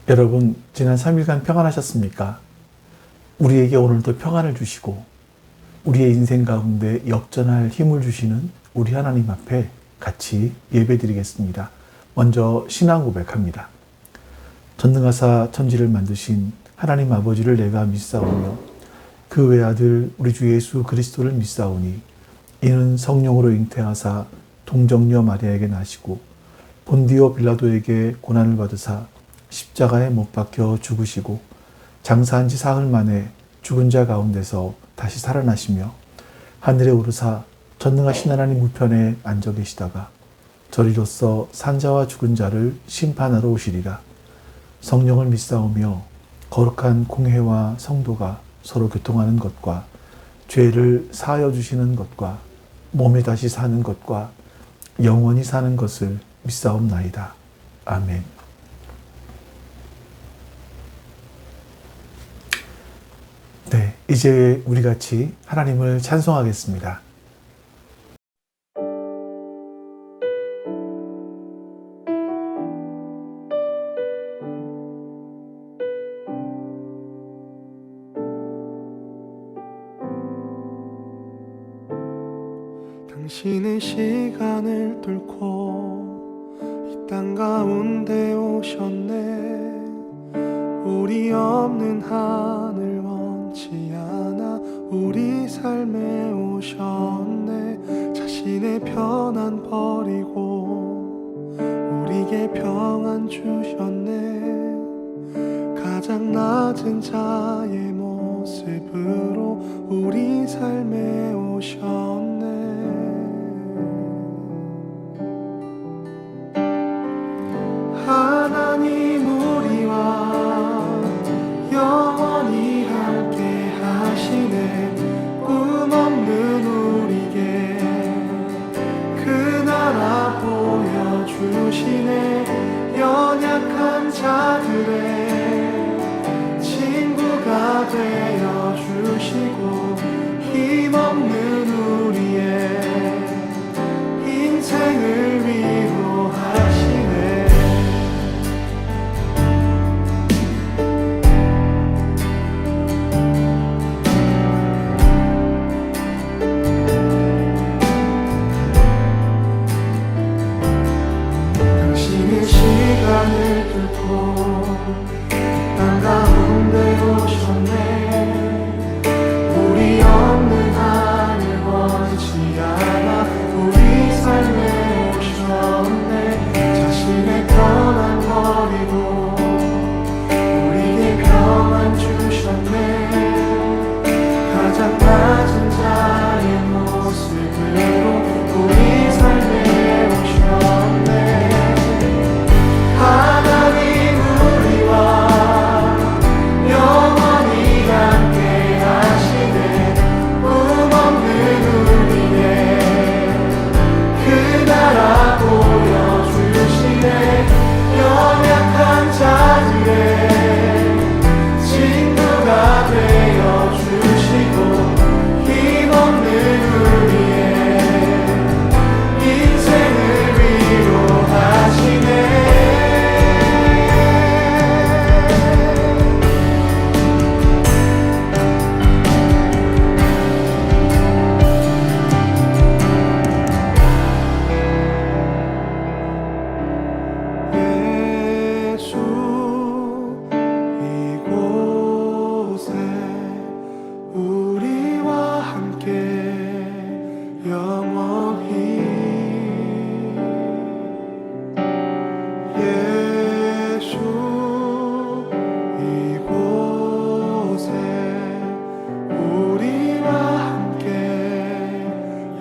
여러분, 지난 3일간 평안하셨습니까? 우리에게 오늘도 평안을 주시고 우리의 인생 가운데 역전할 힘을 주시는 우리 하나님 앞에 같이 예배드리겠습니다. 먼저 신앙 고백합니다. 전능하사 천지를 만드신 하나님 아버지를 내가 믿사오며 그 외아들 우리 주 예수 그리스도를 믿사오니 이는 성령으로 잉태하사 동정녀 마리아에게 나시고 본디오 빌라도에게 고난을 받으사 십자가에 못 박혀 죽으시고 장사한 지 사흘 만에 죽은 자 가운데서 다시 살아나시며 하늘에 오르사 전능하신 하나님 우편에 앉아 계시다가 저리로서 산자와 죽은 자를 심판하러 오시리라. 성령을 믿사오며 거룩한 공회와 성도가 서로 교통하는 것과 죄를 사하여 주시는 것과 몸에 다시 사는 것과 영원히 사는 것을 믿사옵나이다. 아멘. 네, 이제 우리 같이 하나님을 찬송하겠습니다. 당신의 시간을 뚫고 이 땅 가운데 오셨네. 우리 없는 하늘 원치 않아 우리 삶에 오셨네. 자신의 편안 버리고 우리에게 평안 주셨네. 가장 낮은 자의 모습으로 우리 삶에 오셨네. 하나님 우리와 영원히 함께 하시네. 꿈 없는 우리에게 그 나라 보여주시네. 연약한 자들의 친구가 되어주시고 힘없는 우리의 인생을 위로하시네. 시간을 뚫고 땅 가운데 오셨네. 우리 없는 하늘 원치 않아 우리 삶에 오셨네. 자신의 편안 버리고 우리에게 평안 주셨네. 가장 낮은 자의 모습으로 우리 삶에 오셨네. 하나님 우리와 영원히 함께 하시네. 꿈 없는 우리의 그 나라 보여주시네. 연약한 자들의 친구가 되어주시고 힘없는 우리의 인생을 위로하시네.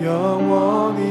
영원히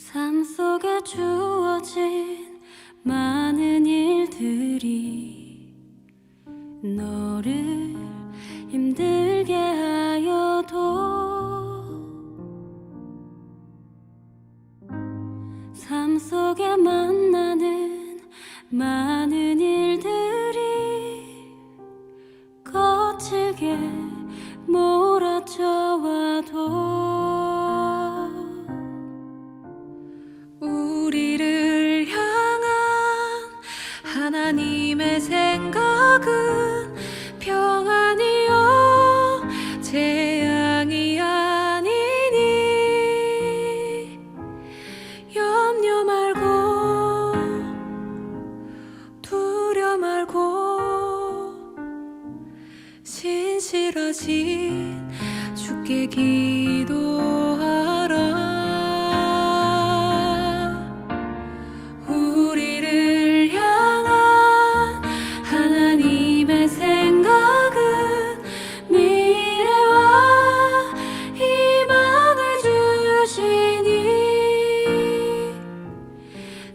삶 속에 주어진 많은 일들이 너를 힘들게 하여도 삶 속에 만나는 많은 일들이 거칠게 몰아쳐와도 우리를 향한 하나님의 생각은 평안이요 재앙이 아니니 염려 말고 두려 말고 신실하신 주께 기도하라. 우리를 향한 하나님의 생각은 미래와 희망을 주시니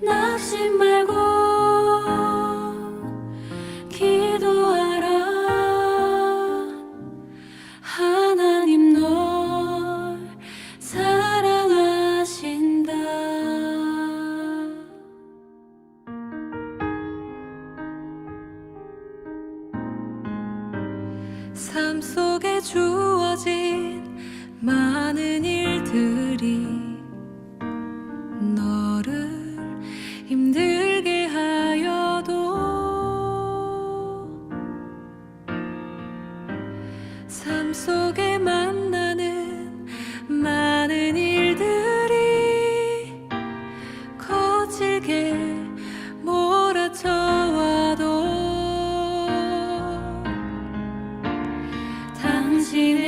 낙심 말고 기도하라. 하나님 널 사랑하신다. 삶 속에 주어진 많은 일들이 너를 힘들게 하여도 삶 속에 만나는 많은 일들이 거칠게 몰아쳐와도 당신의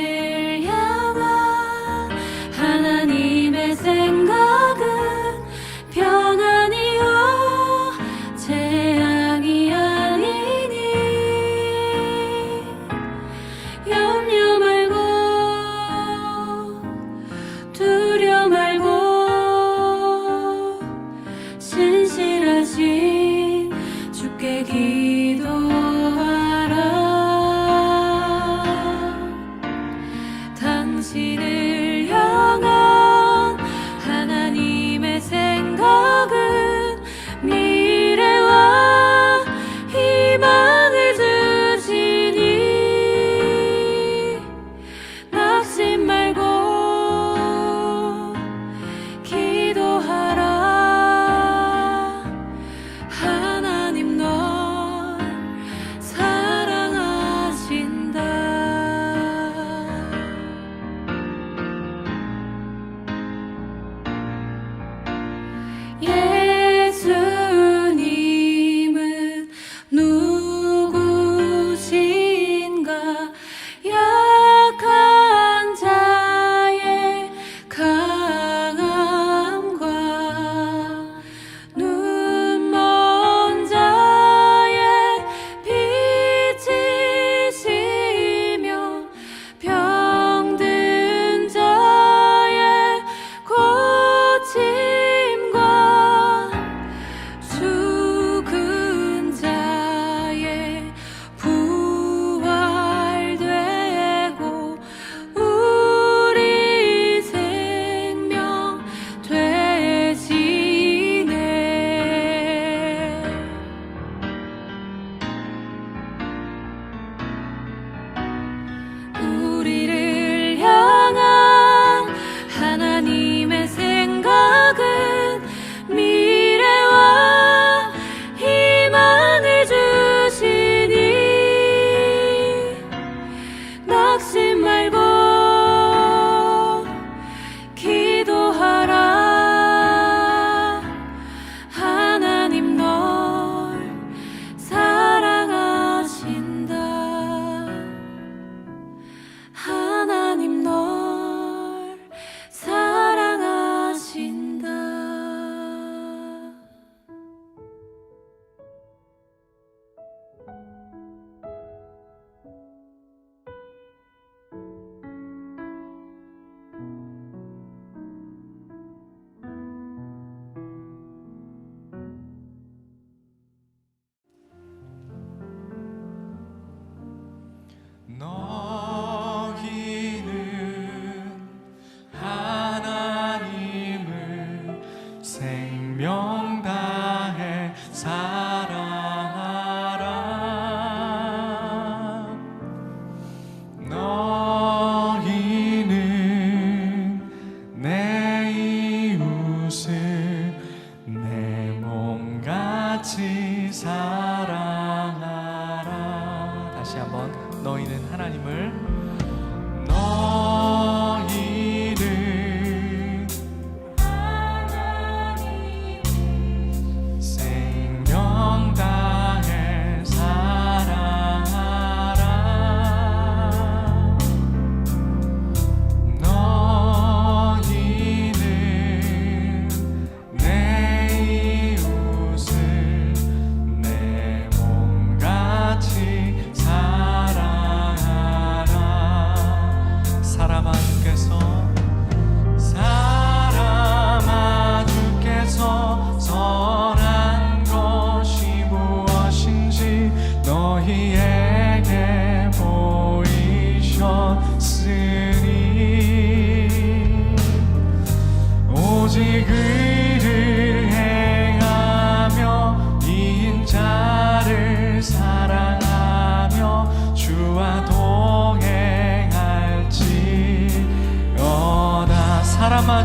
사람아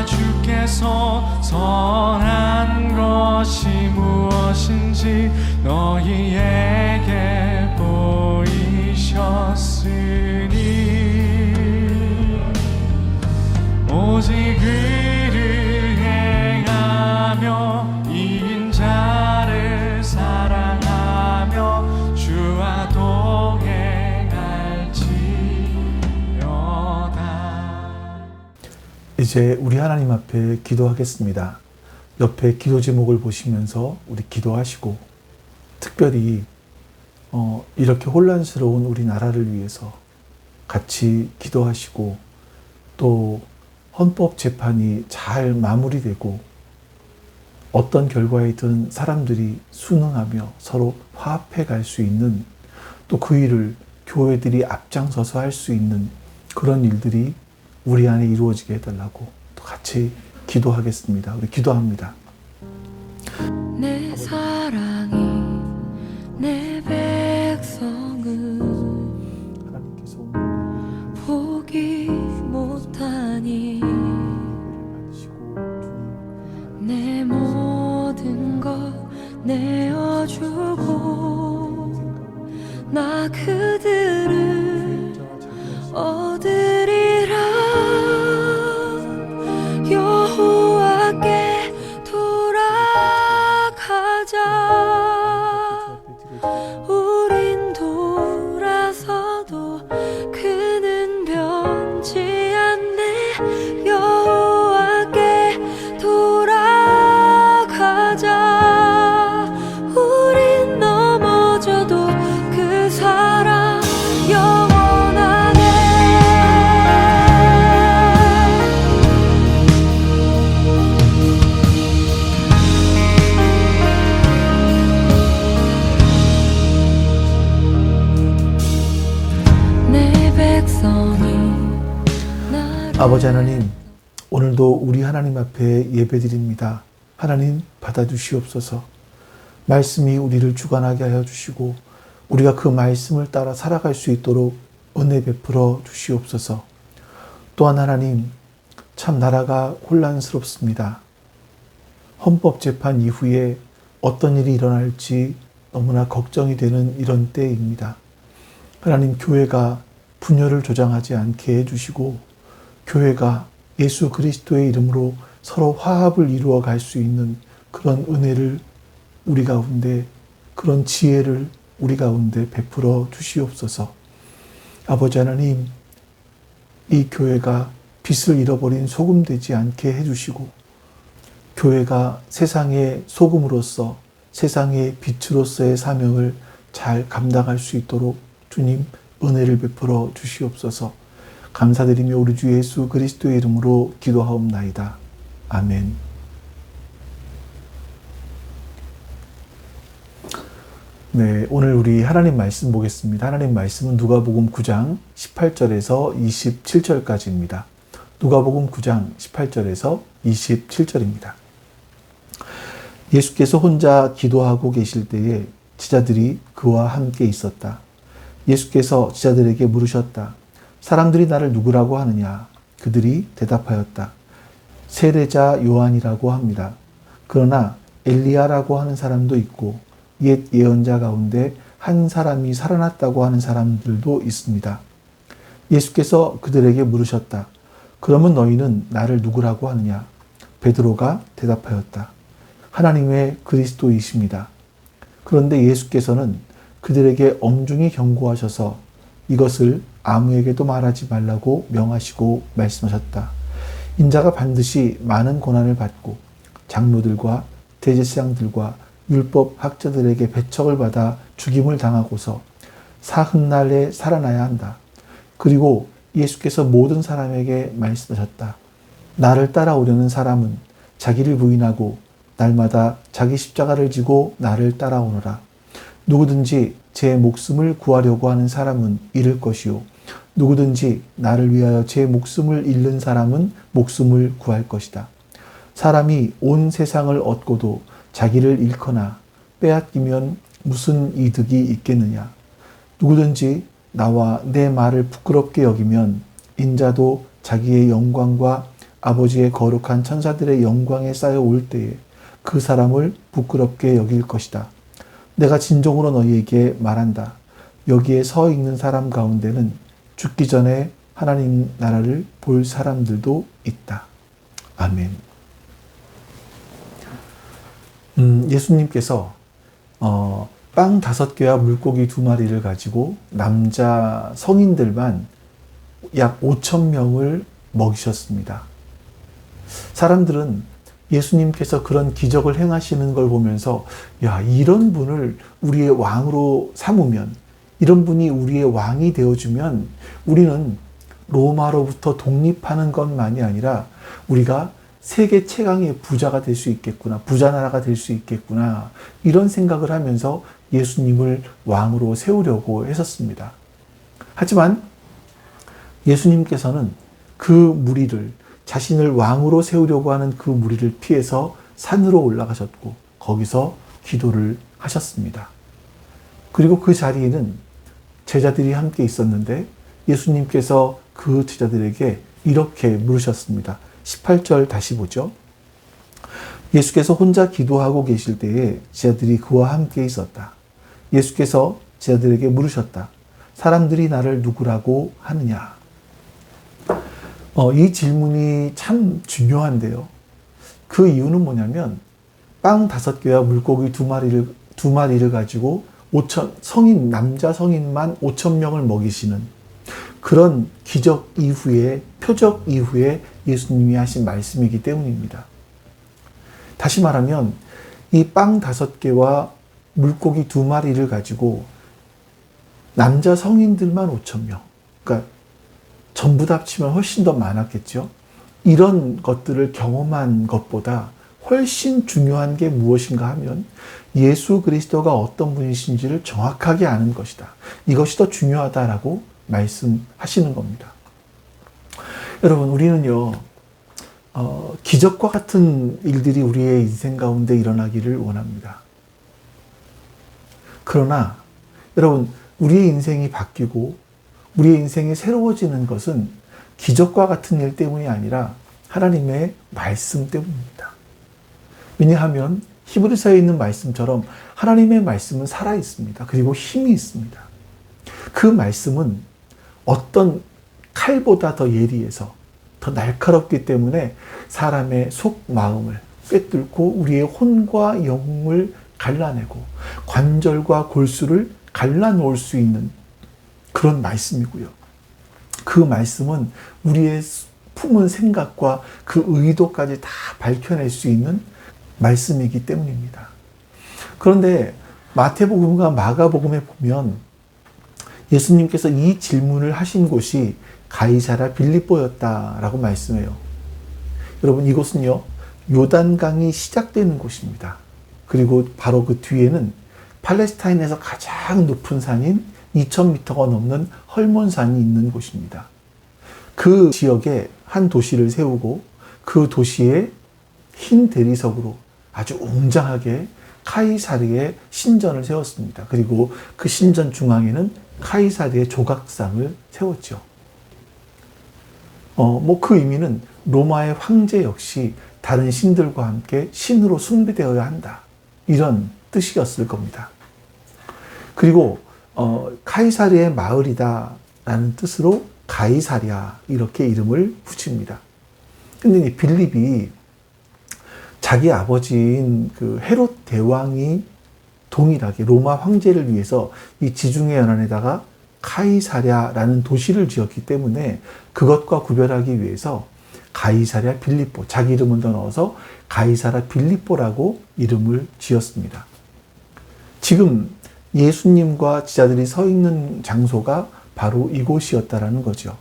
주께서 선한 것이 무엇인지 너희에게 보이셨으니 오직 그를 행하며 인자를 사랑하며 주와 동행할지어다. 이제 우리 하나님 앞에 기도하겠습니다. 옆에 기도 제목을 보시면서 우리 기도하시고, 특별히 이렇게 혼란스러운 우리나라를 위해서 같이 기도하시고, 또 헌법재판이 잘 마무리되고 어떤 결과이든 사람들이 순응하며 서로 화합해 갈 수 있는, 또 그 일을 교회들이 앞장서서 할 수 있는 그런 일들이 우리 안에 이루어지게 해달라고 또 같이 기도하겠습니다. 우리 기도합니다. 내 사랑이 내 백성을 하나님께서 보기 못하니 내 모든 것 내어주고 나 그들을 얻으리라. 여호와께 돌아가자. 우린 돌아서도 그는 변치 않네. 여호와께 돌아가자. 우린 넘어져도 그 사랑 영원하네. 내 백성이 아버지 하나님, 오늘도 우리 하나님 앞에 예배드립니다. 하나님 받아주시옵소서. 말씀이 우리를 주관하게 하여 주시고 우리가 그 말씀을 따라 살아갈 수 있도록 은혜 베풀어 주시옵소서. 또한 하나님, 참 나라가 혼란스럽습니다. 헌법재판 이후에 어떤 일이 일어날지 너무나 걱정이 되는 이런 때입니다. 하나님, 교회가 분열을 조장하지 않게 해주시고 교회가 예수 그리스도의 이름으로 서로 화합을 이루어 갈 수 있는 그런 은혜를 우리 가운데, 그런 지혜를 우리 가운데 베풀어 주시옵소서. 아버지 하나님, 이 교회가 빛을 잃어버린 소금 되지 않게 해주시고 교회가 세상의 소금으로서, 세상의 빛으로서의 사명을 잘 감당할 수 있도록 주님 은혜를 베풀어 주시옵소서. 감사드리며 우리 주 예수 그리스도의 이름으로 기도하옵나이다. 아멘. 네, 오늘 우리 하나님 말씀 보겠습니다. 하나님 말씀은 누가복음 9장 18절에서 27절까지입니다. 누가복음 9장 18절에서 27절입니다. 예수께서 혼자 기도하고 계실 때에 제자들이 그와 함께 있었다. 예수께서 제자들에게 물으셨다. 사람들이 나를 누구라고 하느냐? 그들이 대답하였다. 세례자 요한이라고 합니다. 그러나 엘리야라고 하는 사람도 있고 옛 예언자 가운데 한 사람이 살아났다고 하는 사람들도 있습니다. 예수께서 그들에게 물으셨다. 그러면 너희는 나를 누구라고 하느냐? 베드로가 대답하였다. 하나님의 그리스도이십니다. 그런데 예수께서는 그들에게 엄중히 경고하셔서 이것을 아무에게도 말하지 말라고 명하시고 말씀하셨다. 인자가 반드시 많은 고난을 받고 장로들과 대제사장들과 율법 학자들에게 배척을 받아 죽임을 당하고서 사흘날에 살아나야 한다. 그리고 예수께서 모든 사람에게 말씀하셨다. 나를 따라오려는 사람은 자기를 부인하고 날마다 자기 십자가를 지고 나를 따라오너라. 누구든지 제 목숨을 구하려고 하는 사람은 잃을 것이요 누구든지 나를 위하여 제 목숨을 잃는 사람은 목숨을 구할 것이다. 사람이 온 세상을 얻고도 자기를 잃거나 빼앗기면 무슨 이득이 있겠느냐. 누구든지 나와 내 말을 부끄럽게 여기면 인자도 자기의 영광과 아버지의 거룩한 천사들의 영광에 쌓여 올 때에 그 사람을 부끄럽게 여길 것이다. 내가 진정으로 너희에게 말한다. 여기에 서 있는 사람 가운데는 죽기 전에 하나님 나라를 볼 사람들도 있다. 아멘. 예수님께서 빵 5개와 물고기 2마리를 가지고 남자 성인들만 약 5,000명을 먹이셨습니다. 사람들은 예수님께서 그런 기적을 행하시는 걸 보면서 야, 이런 분을 우리의 왕으로 삼으면, 이런 분이 우리의 왕이 되어주면 우리는 로마로부터 독립하는 것만이 아니라 우리가 세계 최강의 부자가 될 수 있겠구나, 부자 나라가 될 수 있겠구나, 이런 생각을 하면서 예수님을 왕으로 세우려고 했었습니다. 하지만 예수님께서는 그 무리를, 자신을 왕으로 세우려고 하는 그 무리를 피해서 산으로 올라가셨고 거기서 기도를 하셨습니다. 그리고 그 자리에는 제자들이 함께 있었는데 예수님께서 그 제자들에게 이렇게 물으셨습니다. 18절 다시 보죠. 예수께서 혼자 기도하고 계실 때에 제자들이 그와 함께 있었다. 예수께서 제자들에게 물으셨다. 사람들이 나를 누구라고 하느냐? 이 질문이 참 중요한데요. 그 이유는 뭐냐면 빵 5개와 물고기 2마리를 가지고 남자 성인만 5,000명을 먹이시는 그런 기적 이후에, 표적 이후에 예수님이 하신 말씀이기 때문입니다. 다시 말하면 이 빵 5개와 물고기 2마리를 가지고 남자 성인들만 5,000명, 그러니까 전부 다 합치면 훨씬 더 많았겠죠. 이런 것들을 경험한 것보다 훨씬 중요한 게 무엇인가 하면 예수 그리스도가 어떤 분이신지를 정확하게 아는 것이다. 이것이 더 중요하다라고 말씀하시는 겁니다. 여러분, 우리는요, 기적과 같은 일들이 우리의 인생 가운데 일어나기를 원합니다. 그러나 여러분, 우리의 인생이 바뀌고 우리의 인생이 새로워지는 것은 기적과 같은 일 때문이 아니라 하나님의 말씀 때문입니다. 왜냐하면 히브리서에 있는 말씀처럼 하나님의 말씀은 살아 있습니다. 그리고 힘이 있습니다. 그 말씀은 어떤 칼보다 더 예리해서 더 날카롭기 때문에 사람의 속 마음을 꿰뚫고 우리의 혼과 영을 갈라내고 관절과 골수를 갈라놓을 수 있는 그런 말씀이고요. 그 말씀은 우리의 품은 생각과 그 의도까지 다 밝혀낼 수 있는 말씀이기 때문입니다. 그런데 마태복음과 마가복음에 보면 예수님께서 이 질문을 하신 곳이 가이사랴 빌립보였다라고 말씀해요. 여러분, 이곳은요, 요단강이 시작되는 곳입니다. 그리고 바로 그 뒤에는 팔레스타인에서 가장 높은 산인 2,000m가 넘는 헐몬산이 있는 곳입니다. 그 지역에 한 도시를 세우고 그 도시에 흰 대리석으로 아주 웅장하게 카이사르의 신전을 세웠습니다. 그리고 그 신전 중앙에는 카이사르의 조각상을 세웠죠. 그 의미는 로마의 황제 역시 다른 신들과 함께 신으로 숭배되어야 한다. 이런 뜻이었을 겁니다. 그리고 카이사르의 마을이다라는 뜻으로 가이사랴 이렇게 이름을 붙입니다. 근데 이 빌립이 자기 아버지인 그 헤롯 대왕이 동일하게 로마 황제를 위해서 이 지중해 연안에다가 카이사랴라는 도시를 지었기 때문에 그것과 구별하기 위해서 가이사랴 빌립보, 자기 이름을 더 넣어서 가이사랴 빌립보라고 이름을 지었습니다. 지금 예수님과 제자들이 서 있는 장소가 바로 이곳이었다라는 거죠.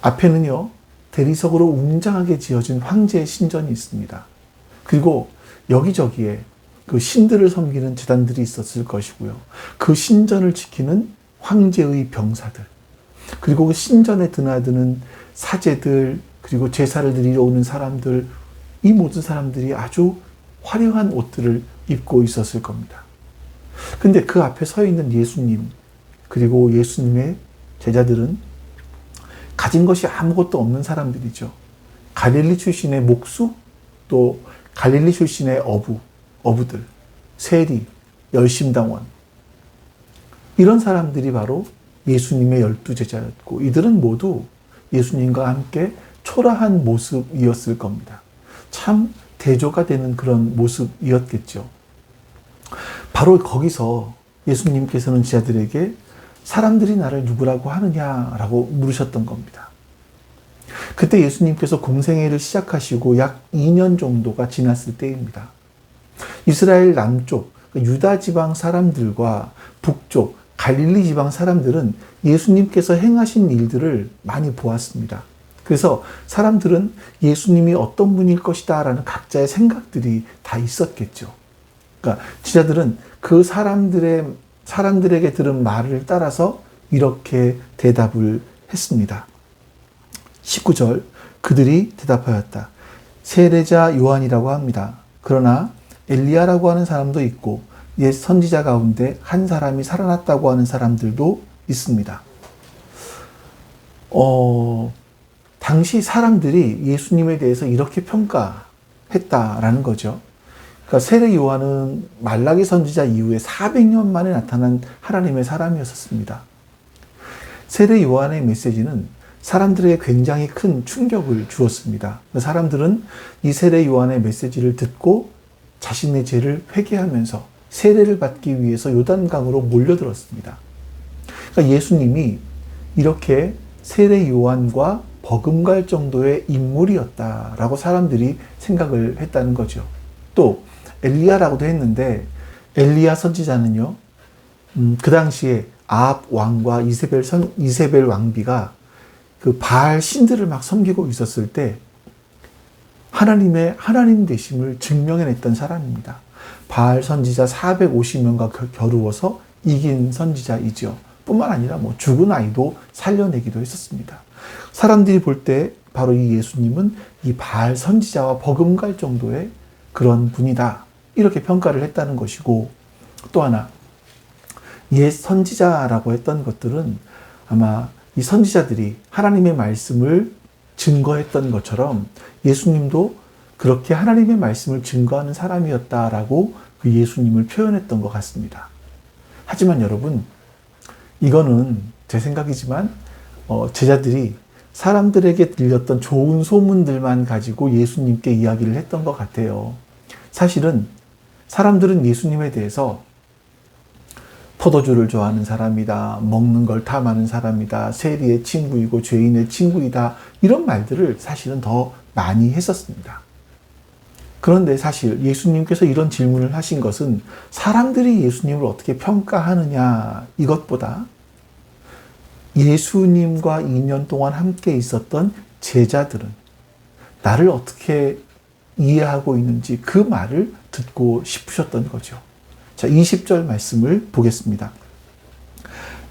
앞에는요, 대리석으로 웅장하게 지어진 황제의 신전이 있습니다. 그리고 여기저기에 그 신들을 섬기는 제단들이 있었을 것이고요. 그 신전을 지키는 황제의 병사들, 그리고 그 신전에 드나드는 사제들, 그리고 제사를 드리러 오는 사람들, 이 모든 사람들이 아주 화려한 옷들을 입고 있었을 겁니다. 근데 그 앞에 서 있는 예수님, 그리고 예수님의 제자들은 가진 것이 아무것도 없는 사람들이죠. 갈릴리 출신의 목수, 또 갈릴리 출신의 어부들, 세리, 열심당원, 이런 사람들이 바로 예수님의 12제자였고 이들은 모두 예수님과 함께 초라한 모습이었을 겁니다. 참 대조가 되는 그런 모습이었겠죠. 바로 거기서 예수님께서는 제자들에게 사람들이 나를 누구라고 하느냐라고 물으셨던 겁니다. 그때 예수님께서 공생애를 시작하시고 약 2년 정도가 지났을 때입니다. 이스라엘 남쪽 유다 지방 사람들과 북쪽 갈릴리 지방 사람들은 예수님께서 행하신 일들을 많이 보았습니다. 그래서 사람들은 예수님이 어떤 분일 것이다 라는 각자의 생각들이 다 있었겠죠. 그러니까 제자들은 그 사람들에게 들은 말을 따라서 이렇게 대답을 했습니다. 19절, 그들이 대답하였다. 세례자 요한이라고 합니다. 그러나 엘리야라고 하는 사람도 있고 옛 선지자 가운데 한 사람이 살아났다고 하는 사람들도 있습니다. 당시 사람들이 예수님에 대해서 이렇게 평가했다라는 거죠. 그러니까 세례 요한은 말라기 선지자 이후에 400년 만에 나타난 하나님의 사람이었습니다. 세례 요한의 메시지는 사람들에게 굉장히 큰 충격을 주었습니다. 사람들은 이 세례 요한의 메시지를 듣고 자신의 죄를 회개하면서 세례를 받기 위해서 요단강으로 몰려들었습니다. 그러니까 예수님이 이렇게 세례 요한과 버금갈 정도의 인물이었다라고 사람들이 생각을 했다는 거죠. 또 엘리야라고도 했는데 엘리야 선지자는요, 그 당시에 아합 왕과 이세벨 왕비가 그 바알 신들을 막 섬기고 있었을 때 하나님의 하나님 되심을 증명해냈던 사람입니다. 바알 선지자 450명과 겨루어서 이긴 선지자이죠. 뿐만 아니라 죽은 아이도 살려내기도 했었습니다. 사람들이 볼 때 바로 이 예수님은 이 바알 선지자와 버금갈 정도의 그런 분이다, 이렇게 평가를 했다는 것이고, 또 하나 옛 선지자라고 했던 것들은 아마 이 선지자들이 하나님의 말씀을 증거했던 것처럼 예수님도 그렇게 하나님의 말씀을 증거하는 사람이었다라고 그 예수님을 표현했던 것 같습니다. 하지만 여러분, 이거는 제 생각이지만 제자들이 사람들에게 들렸던 좋은 소문들만 가지고 예수님께 이야기를 했던 것 같아요. 사실은 사람들은 예수님에 대해서 포도주를 좋아하는 사람이다, 먹는 걸 탐하는 사람이다, 세리의 친구이고 죄인의 친구이다, 이런 말들을 사실은 더 많이 했었습니다. 그런데 사실 예수님께서 이런 질문을 하신 것은 사람들이 예수님을 어떻게 평가하느냐 이것보다 예수님과 2년 동안 함께 있었던 제자들은 나를 어떻게 이해하고 있는지 그 말을 듣고 싶으셨던 거죠. 자, 20절 말씀을 보겠습니다.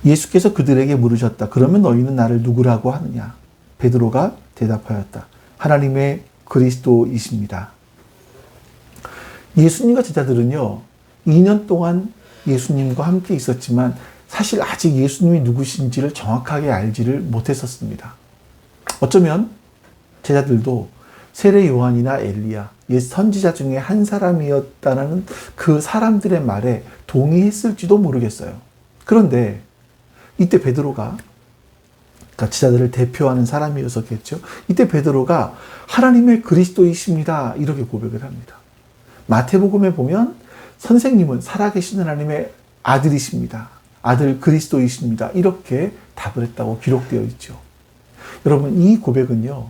예수께서 그들에게 물으셨다. 그러면 너희는 나를 누구라고 하느냐? 베드로가 대답하였다. 하나님의 그리스도이십니다. 예수님과 제자들은요, 2년 동안 예수님과 함께 있었지만 사실 아직 예수님이 누구신지를 정확하게 알지를 못했었습니다. 어쩌면 제자들도 세례 요한이나 엘리야, 옛 선지자 중에 한 사람이었다는 그 사람들의 말에 동의했을지도 모르겠어요. 그런데 이때 베드로가, 그러니까 제자들을 대표하는 사람이었었겠죠. 이때 베드로가 하나님의 그리스도이십니다, 이렇게 고백을 합니다. 마태복음에 보면 선생님은 살아계신 하나님의 아들이십니다, 아들 그리스도이십니다, 이렇게 답을 했다고 기록되어 있죠. 여러분, 이 고백은요,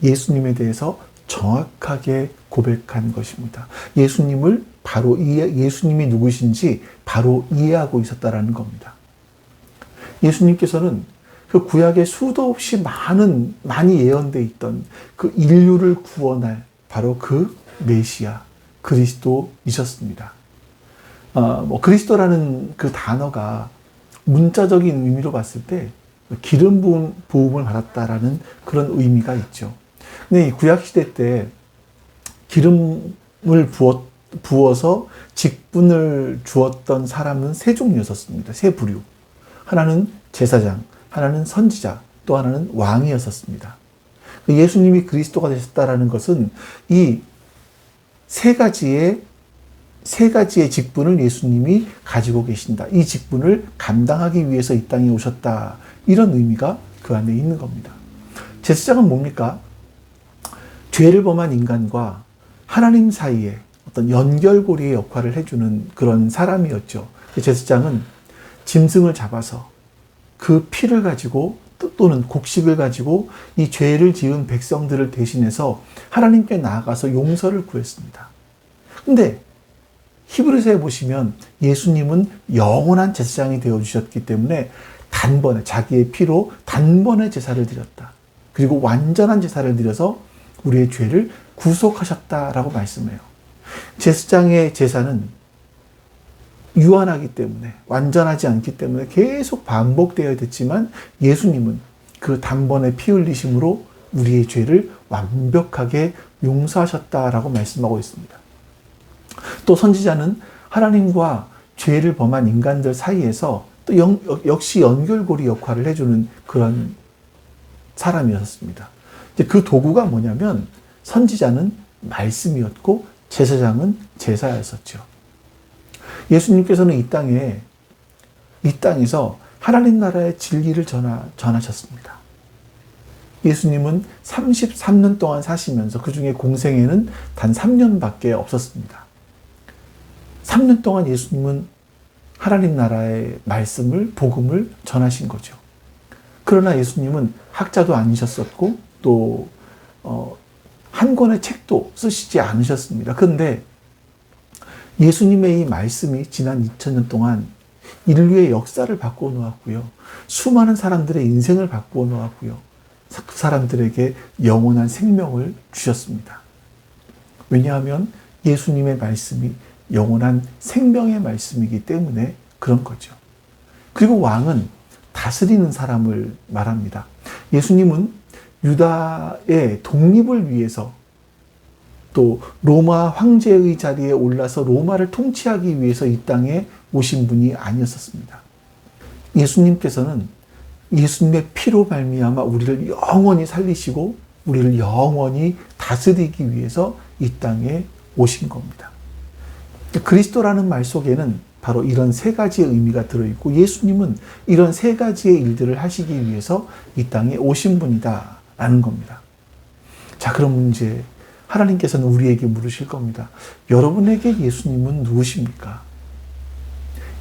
예수님에 대해서 정확하게 고백한 것입니다. 예수님을 바로 예수님이 누구신지 바로 이해하고 있었다라는 겁니다. 예수님께서는 그 구약에 수도 없이 많이 예언되어 있던 그 인류를 구원할 바로 그 메시아 그리스도이셨습니다. 그리스도라는 그 단어가 문자적인 의미로 봤을 때 기름 부음을 받았다라는 그런 의미가 있죠. 근데 이 구약 시대 때 기름을 부어서 직분을 주었던 사람은 세 종류였었습니다. 세 부류. 하나는 제사장, 하나는 선지자, 또 하나는 왕이었었습니다. 예수님이 그리스도가 되셨다라는 것은 이 세 가지의 직분을 예수님이 가지고 계신다. 이 직분을 감당하기 위해서 이 땅에 오셨다. 이런 의미가 그 안에 있는 겁니다. 제사장은 뭡니까? 죄를 범한 인간과 하나님 사이에 어떤 연결고리의 역할을 해주는 그런 사람이었죠. 제사장은 짐승을 잡아서 그 피를 가지고 또는 곡식을 가지고 이 죄를 지은 백성들을 대신해서 하나님께 나아가서 용서를 구했습니다. 근데 히브리서에 보시면 예수님은 영원한 제사장이 되어주셨기 때문에 단번에 자기의 피로 단번에 제사를 드렸다. 그리고 완전한 제사를 드려서 우리의 죄를 구속하셨다라고 말씀해요. 제사장의 제사는 유한하기 때문에, 완전하지 않기 때문에 계속 반복되어야 됐지만 예수님은 그 단번에 피 흘리심으로 우리의 죄를 완벽하게 용서하셨다라고 말씀하고 있습니다. 또 선지자는 하나님과 죄를 범한 인간들 사이에서 또 역시 연결고리 역할을 해주는 그런 사람이었습니다. 그 도구가 뭐냐면 선지자는 말씀이었고 제사장은 제사였었죠. 예수님께서는 이 땅에서 하나님 나라의 진리를 전하셨습니다. 예수님은 33년 동안 사시면서 그 중에 공생애는 단 3년밖에 없었습니다. 3년 동안 예수님은 하나님 나라의 말씀을, 복음을 전하신 거죠. 그러나 예수님은 학자도 아니셨었고 또 한 권의 책도 쓰시지 않으셨습니다. 그런데 예수님의 이 말씀이 지난 2000년 동안 인류의 역사를 바꾸어 놓았고요. 수많은 사람들의 인생을 바꾸어 놓았고요. 그 사람들에게 영원한 생명을 주셨습니다. 왜냐하면 예수님의 말씀이 영원한 생명의 말씀이기 때문에 그런 거죠. 그리고 왕은 다스리는 사람을 말합니다. 예수님은 유다의 독립을 위해서 또 로마 황제의 자리에 올라서 로마를 통치하기 위해서 이 땅에 오신 분이 아니었었습니다. 예수님께서는 예수님의 피로 말미암아 우리를 영원히 살리시고 우리를 영원히 다스리기 위해서 이 땅에 오신 겁니다. 그리스도라는 말 속에는 바로 이런 세 가지의 의미가 들어있고 예수님은 이런 세 가지의 일들을 하시기 위해서 이 땅에 오신 분이다라는 겁니다. 자, 그럼 이제 하나님께서는 우리에게 물으실 겁니다. 여러분에게 예수님은 누구십니까?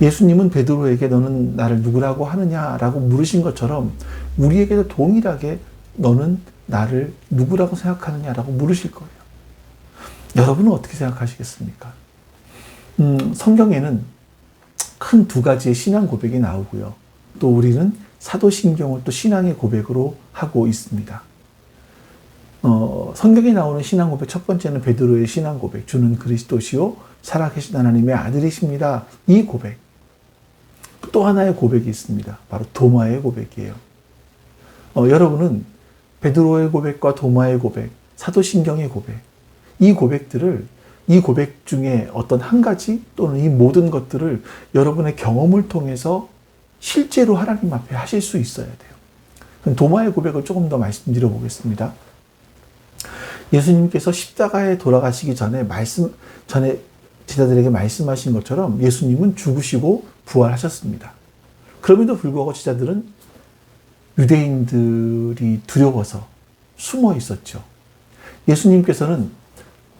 예수님은 베드로에게 너는 나를 누구라고 하느냐라고 물으신 것처럼 우리에게도 동일하게 너는 나를 누구라고 생각하느냐라고 물으실 거예요. 여러분은 어떻게 생각하시겠습니까? 성경에는 큰 두 가지의 신앙 고백이 나오고요. 또 우리는 사도신경을 또 신앙의 고백으로 하고 있습니다. 성경에 나오는 신앙 고백 첫 번째는 베드로의 신앙 고백. 주는 그리스도시요 살아계신 하나님의 아들이십니다. 이 고백. 또 하나의 고백이 있습니다. 바로 도마의 고백이에요. 여러분은 베드로의 고백과 도마의 고백, 사도신경의 고백, 이 고백 중에 어떤 한 가지 또는 이 모든 것들을 여러분의 경험을 통해서 실제로 하나님 앞에 하실 수 있어야 돼요. 그럼 도마의 고백을 조금 더 말씀드려 보겠습니다. 예수님께서 십자가에 돌아가시기 전에 제자들에게 말씀하신 것처럼 예수님은 죽으시고 부활하셨습니다. 그럼에도 불구하고 제자들은 유대인들이 두려워서 숨어 있었죠. 예수님께서는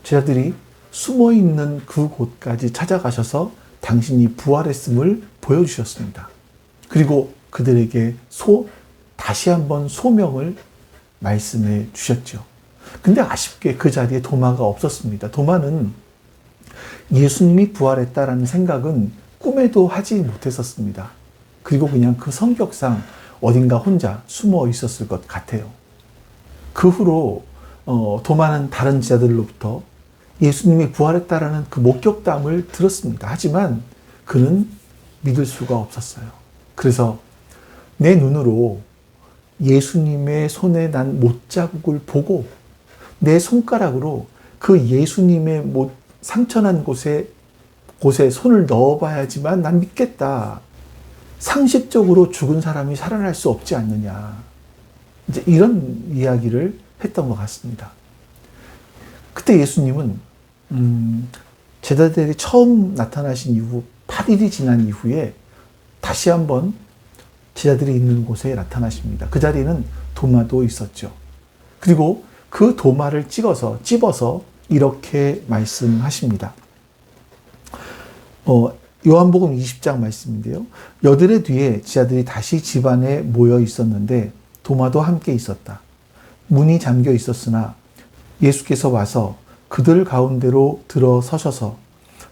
제자들이 숨어 있는 그 곳까지 찾아가셔서 당신이 부활했음을 보여주셨습니다. 그리고 그들에게 다시 한번 소명을 말씀해 주셨죠. 근데 아쉽게 그 자리에 도마가 없었습니다. 도마는 예수님이 부활했다라는 생각은 꿈에도 하지 못했었습니다. 그리고 그냥 그 성격상 어딘가 혼자 숨어 있었을 것 같아요. 그 후로 도마는 다른 제자들로부터 예수님이 부활했다라는 그 목격담을 들었습니다. 하지만 그는 믿을 수가 없었어요. 그래서 내 눈으로 예수님의 손에 난 못자국을 보고 내 손가락으로 그 예수님의 상처난 곳에 손을 넣어봐야지만 난 믿겠다. 상식적으로 죽은 사람이 살아날 수 없지 않느냐. 이제 이런 이야기를 했던 것 같습니다. 그때 예수님은 제자들이 처음 나타나신 이후 8일이 지난 이후에 다시 한번 제자들이 있는 곳에 나타나십니다. 그 자리에는 도마도 있었죠. 그리고 그 도마를 찝어서 이렇게 말씀하십니다. 요한복음 20장 말씀인데요. 여드레 뒤에 제자들이 다시 집 안에 모여 있었는데 도마도 함께 있었다. 문이 잠겨 있었으나 예수께서 와서 그들 가운데로 들어서셔서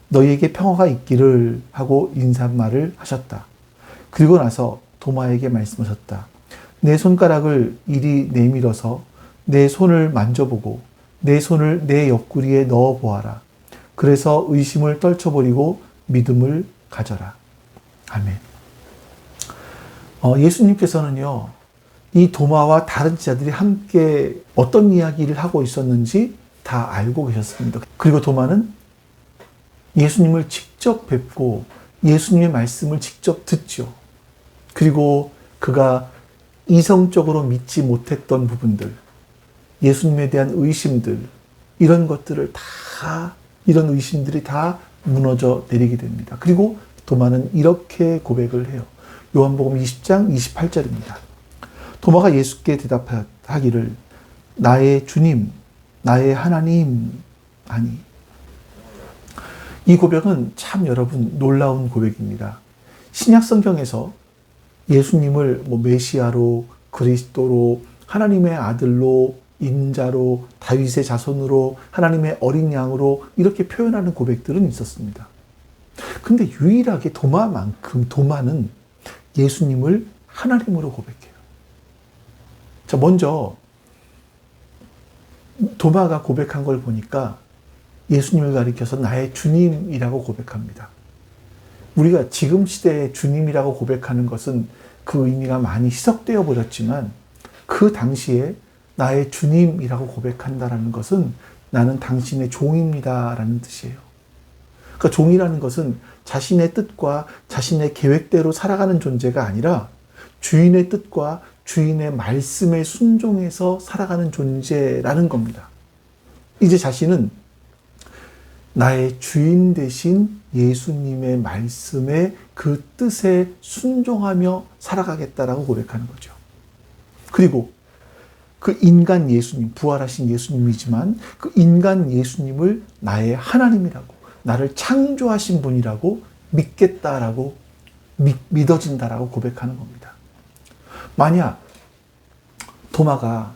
너희에게 평화가 있기를 하고 인사말을 하셨다. 그리고 나서 도마에게 말씀하셨다. 내 손가락을 이리 내밀어서 내 손을 만져보고 내 손을 내 옆구리에 넣어 보아라. 그래서 의심을 떨쳐버리고 믿음을 가져라. 아멘. 예수님께서는요, 이 도마와 다른 제자들이 함께 어떤 이야기를 하고 있었는지 다 알고 계셨습니다. 그리고 도마는 예수님을 직접 뵙고 예수님의 말씀을 직접 듣죠. 그리고 그가 이성적으로 믿지 못했던 부분들, 예수님에 대한 의심들, 이런 의심들이 다 무너져 내리게 됩니다. 그리고 도마는 이렇게 고백을 해요. 요한복음 20장 28절입니다. 도마가 예수께 대답하기를 나의 주님, 나의 하나님 하니. 이 고백은 참 여러분 놀라운 고백입니다. 신약 성경에서 예수님을 메시아로, 그리스도로, 하나님의 아들로, 인자로, 다윗의 자손으로, 하나님의 어린 양으로 이렇게 표현하는 고백들은 있었습니다. 근데 유일하게 도마는 예수님을 하나님으로 고백해요. 자, 먼저 도마가 고백한 걸 보니까 예수님을 가리켜서 나의 주님이라고 고백합니다. 우리가 지금 시대에 주님이라고 고백하는 것은 그 의미가 많이 희석되어 버렸지만 그 당시에 나의 주님이라고 고백한다라는 것은 나는 당신의 종입니다라는 뜻이에요. 그러니까 종이라는 것은 자신의 뜻과 자신의 계획대로 살아가는 존재가 아니라 주인의 뜻과 주인의 말씀에 순종해서 살아가는 존재라는 겁니다. 이제 자신은 나의 주인 되신 예수님의 말씀에 그 뜻에 순종하며 살아가겠다라고 고백하는 거죠. 그리고 그 인간 예수님, 부활하신 예수님이지만 그 인간 예수님을 나의 하나님이라고, 나를 창조하신 분이라고 믿겠다라고, 믿어진다라고 고백하는 겁니다. 만약 도마가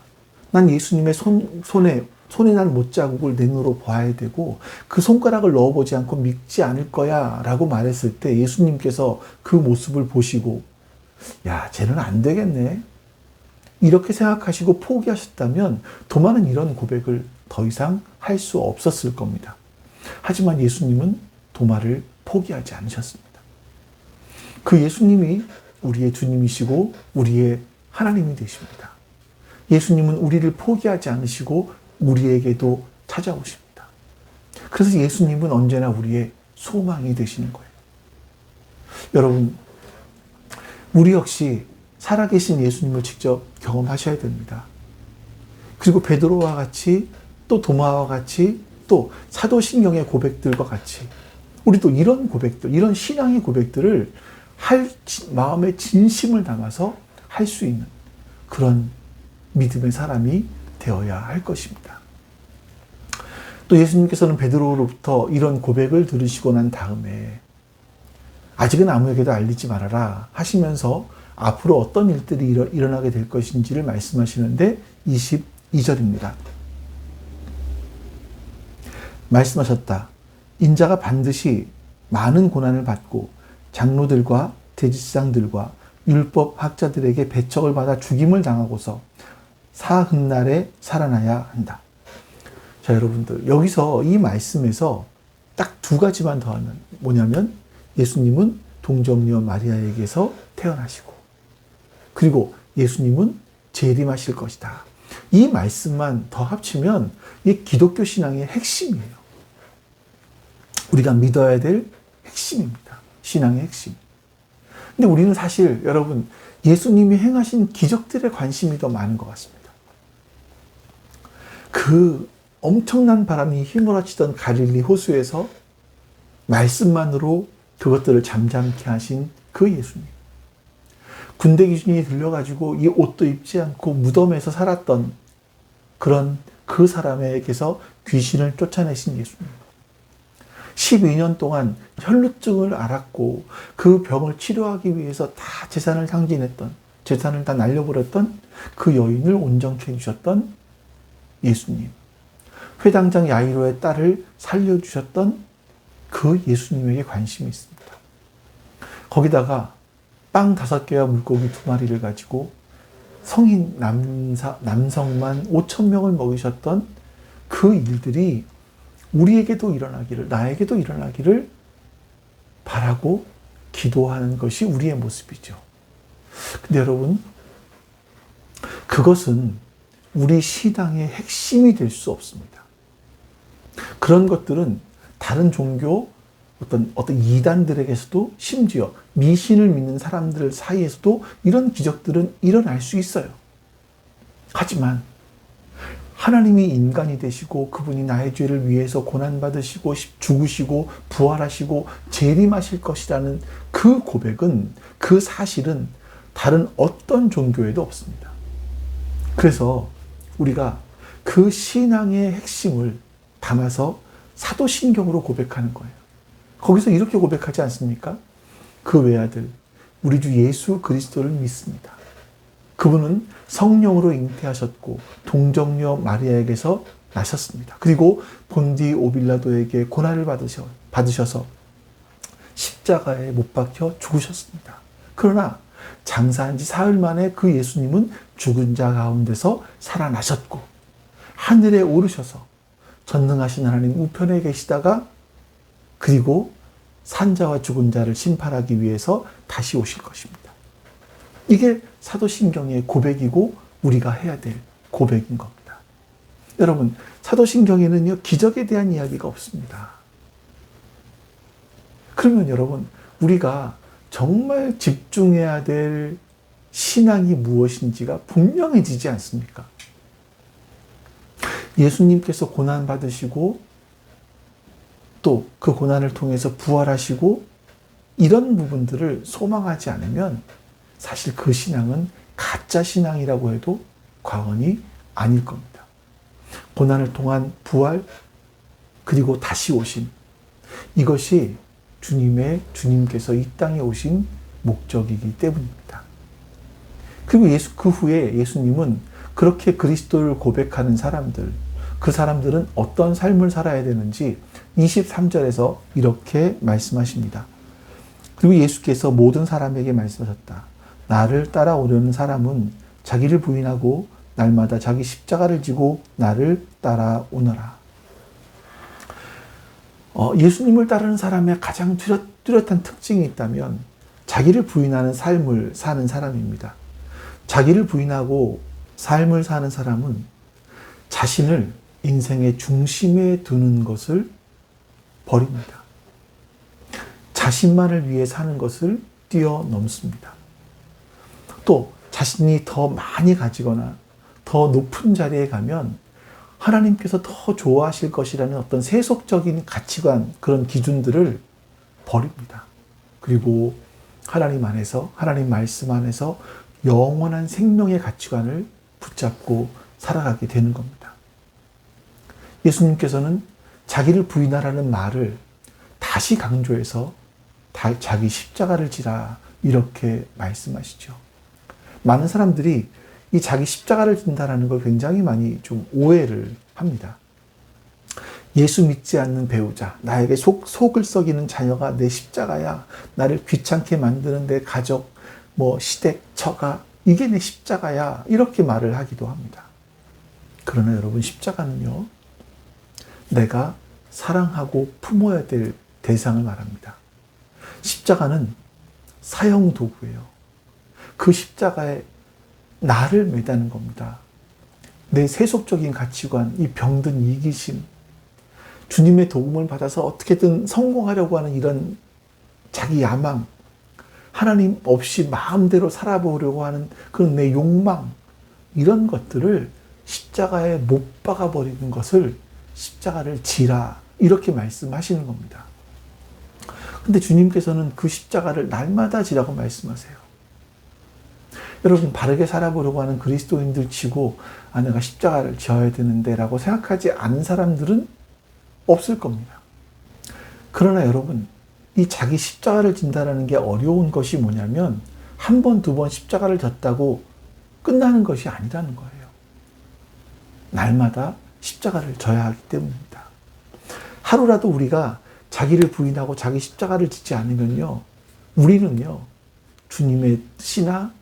난 예수님의 손에 난 못자국을 내 눈으로 봐야 되고 그 손가락을 넣어보지 않고 믿지 않을 거야 라고 말했을 때 예수님께서 그 모습을 보시고 야, 쟤는 안 되겠네 이렇게 생각하시고 포기하셨다면 도마는 이런 고백을 더 이상 할 수 없었을 겁니다. 하지만 예수님은 도마를 포기하지 않으셨습니다. 그 예수님이 우리의 주님이시고 우리의 하나님이 되십니다. 예수님은 우리를 포기하지 않으시고 우리에게도 찾아오십니다. 그래서 예수님은 언제나 우리의 소망이 되시는 거예요. 여러분, 우리 역시 살아계신 예수님을 직접 경험하셔야 됩니다. 그리고 베드로와 같이 또 도마와 같이 또 사도신경의 고백들과 같이 우리도 이런 고백들, 이런 신앙의 고백들을 할 마음의 진심을 담아서 할 수 있는 그런 믿음의 사람이 되어야 할 것입니다. 또 예수님께서는 베드로로부터 이런 고백을 들으시고 난 다음에 아직은 아무에게도 알리지 말아라 하시면서 앞으로 어떤 일들이 일어나게 될 것인지를 말씀하시는데 22절입니다. 말씀하셨다. 인자가 반드시 많은 고난을 받고 장로들과 대제사장들과 율법학자들에게 배척을 받아 죽임을 당하고서 사흘날에 살아나야 한다. 자, 여러분들, 여기서 이 말씀에서 딱 두 가지만 더 하면 뭐냐면 예수님은 동정녀 마리아에게서 태어나시고 그리고 예수님은 재림하실 것이다. 이 말씀만 더 합치면 이 기독교 신앙의 핵심이에요. 우리가 믿어야 될 핵심입니다. 신앙의 핵심. 근데 우리는 사실 여러분 예수님이 행하신 기적들에 관심이 더 많은 것 같습니다. 그 엄청난 바람이 휘몰아치던 갈릴리 호수에서 말씀만으로 그것들을 잠잠케 하신 그 예수님. 군대 기준이 들려가지고 이 옷도 입지 않고 무덤에서 살았던 그런 그 사람에게서 귀신을 쫓아내신 예수님. 12년 동안 혈루증을 앓았고 그 병을 치료하기 위해서 다 재산을 상진했던, 재산을 다 날려버렸던 그 여인을 온전케 해주셨던 예수님. 회당장 야이로의 딸을 살려주셨던 그 예수님에게 관심이 있습니다. 거기다가 빵 5개와 물고기 2마리를 가지고 성인 남성만 5,000명을 먹이셨던 그 일들이 우리에게도 일어나기를, 나에게도 일어나기를 바라고 기도하는 것이 우리의 모습이죠. 근데 여러분, 그것은 우리 신앙의 핵심이 될 수 없습니다. 그런 것들은 다른 종교, 어떤 이단들에게서도 심지어 미신을 믿는 사람들 사이에서도 이런 기적들은 일어날 수 있어요. 하지만 하나님이 인간이 되시고 그분이 나의 죄를 위해서 고난받으시고 죽으시고 부활하시고 재림하실 것이라는 그 고백은, 그 사실은 다른 어떤 종교에도 없습니다. 그래서 우리가 그 신앙의 핵심을 담아서 사도신경으로 고백하는 거예요. 거기서 이렇게 고백하지 않습니까? 그 외아들 우리 주 예수 그리스도를 믿습니다. 그분은 성령으로 잉태하셨고 동정녀 마리아에게서 나셨습니다. 그리고 본디 오빌라도에게 고난을 받으셔서 십자가에 못 박혀 죽으셨습니다. 그러나 장사한 지 사흘 만에 그 예수님은 죽은 자 가운데서 살아나셨고 하늘에 오르셔서 전능하신 하나님 우편에 계시다가 그리고 산자와 죽은 자를 심판하기 위해서 다시 오실 것입니다. 이게 사도신경의 고백이고 우리가 해야 될 고백인 겁니다. 여러분, 사도신경에는요, 기적에 대한 이야기가 없습니다. 그러면 여러분, 우리가 정말 집중해야 될 신앙이 무엇인지가 분명해지지 않습니까? 예수님께서 고난받으시고 또 그 고난을 통해서 부활하시고 이런 부분들을 소망하지 않으면 사실 그 신앙은 가짜 신앙이라고 해도 과언이 아닐 겁니다. 고난을 통한 부활, 그리고 다시 오심. 이것이 주님께서 이 땅에 오신 목적이기 때문입니다. 그리고 그 후에 예수님은 그렇게 그리스도를 고백하는 사람들, 그 사람들은 어떤 삶을 살아야 되는지 23절에서 이렇게 말씀하십니다. 그리고 예수께서 모든 사람에게 말씀하셨다. 나를 따라오려는 사람은 자기를 부인하고 날마다 자기 십자가를 지고 나를 따라오너라. 예수님을 따르는 사람의 가장 뚜렷한 특징이 있다면 자기를 부인하는 삶을 사는 사람입니다. 자기를 부인하고 삶을 사는 사람은 자신을 인생의 중심에 두는 것을 버립니다. 자신만을 위해 사는 것을 뛰어넘습니다. 또 자신이 더 많이 가지거나 더 높은 자리에 가면 하나님께서 더 좋아하실 것이라는 어떤 세속적인 가치관, 그런 기준들을 버립니다. 그리고 하나님 안에서, 하나님 말씀 안에서 영원한 생명의 가치관을 붙잡고 살아가게 되는 겁니다. 예수님께서는 자기를 부인하라는 말을 다시 강조해서 자기 십자가를 지라 이렇게 말씀하시죠. 많은 사람들이 이 자기 십자가를 진다라는 걸 굉장히 많이 좀 오해를 합니다. 예수 믿지 않는 배우자, 나에게 속을 썩이는 자녀가 내 십자가야, 나를 귀찮게 만드는 내 가족, 시댁, 처가, 이게 내 십자가야, 이렇게 말을 하기도 합니다. 그러나 여러분, 십자가는요, 내가 사랑하고 품어야 될 대상을 말합니다. 십자가는 사형 도구예요. 그 십자가에 나를 매다는 겁니다. 내 세속적인 가치관, 이 병든 이기심, 주님의 도움을 받아서 어떻게든 성공하려고 하는 이런 자기 야망, 하나님 없이 마음대로 살아보려고 하는 그런 내 욕망, 이런 것들을 십자가에 못 박아 버리는 것을 십자가를 지라, 이렇게 말씀하시는 겁니다. 근데 주님께서는 그 십자가를 날마다 지라고 말씀하세요. 여러분, 바르게 살아보려고 하는 그리스도인들 치고 내가 십자가를 지어야 되는데 라고 생각하지 않은 사람들은 없을 겁니다. 그러나 여러분, 이 자기 십자가를 진다라는 게 어려운 것이 뭐냐면 한 번, 두 번 십자가를 졌다고 끝나는 것이 아니라는 거예요. 날마다 십자가를 져야 하기 때문입니다. 하루라도 우리가 자기를 부인하고 자기 십자가를 짓지 않으면요, 우리는요, 주님의 뜻이나